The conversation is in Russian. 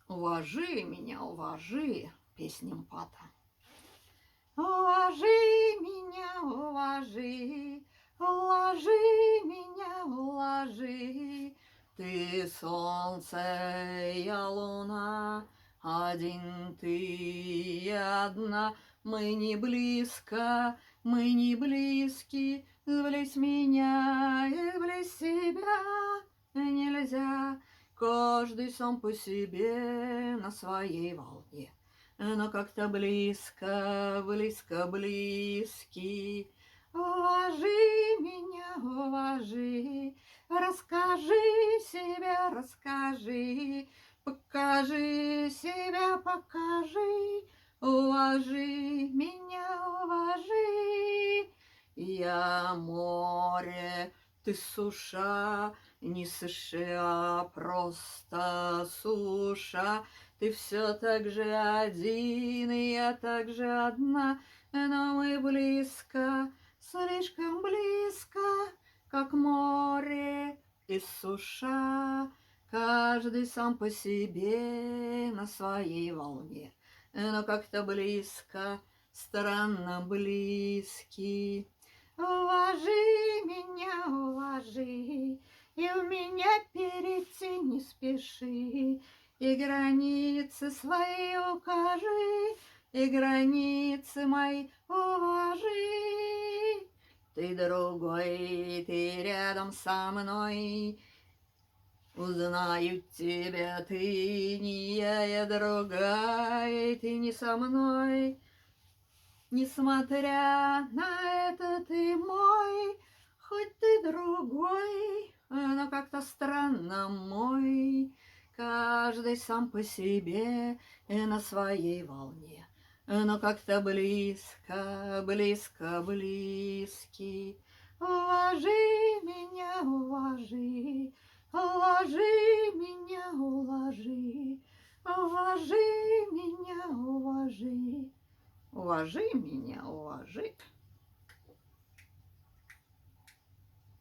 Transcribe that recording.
Уважи меня, уважи, песня МПАТа. Уважи меня, уважи, уложи меня, уложи. Ты солнце, я луна, один ты, я одна. Мы не близко, мы не близки, влезь меня и влезь себя нельзя. Каждый сам по себе на своей волне, но как-то близко, близко, близкий. Уважи меня, уважи, расскажи себя, расскажи, покажи себя, покажи, уважи меня, уважи. Я море, ты суша, не США, просто суша. Ты все так же один, и я так же одна, но мы близко, слишком близко, как море и суша. Каждый сам по себе на своей волне, но как-то близко, странно близкий. Уважи меня, уважи, и у меня перейти не спеши. И границы свои укажи, и границы мои уважи. Ты другой, ты рядом со мной, узнаю тебя, ты не я другая, ты не со мной. Несмотря на это, ты мой, хоть ты другой, но как-то странно мой. Каждый сам по себе и на своей волне, но как-то близко, близко, близкий. Уважи меня, уважи, уважи меня, уважи, уважи меня, уважи. Уважи меня, уважи.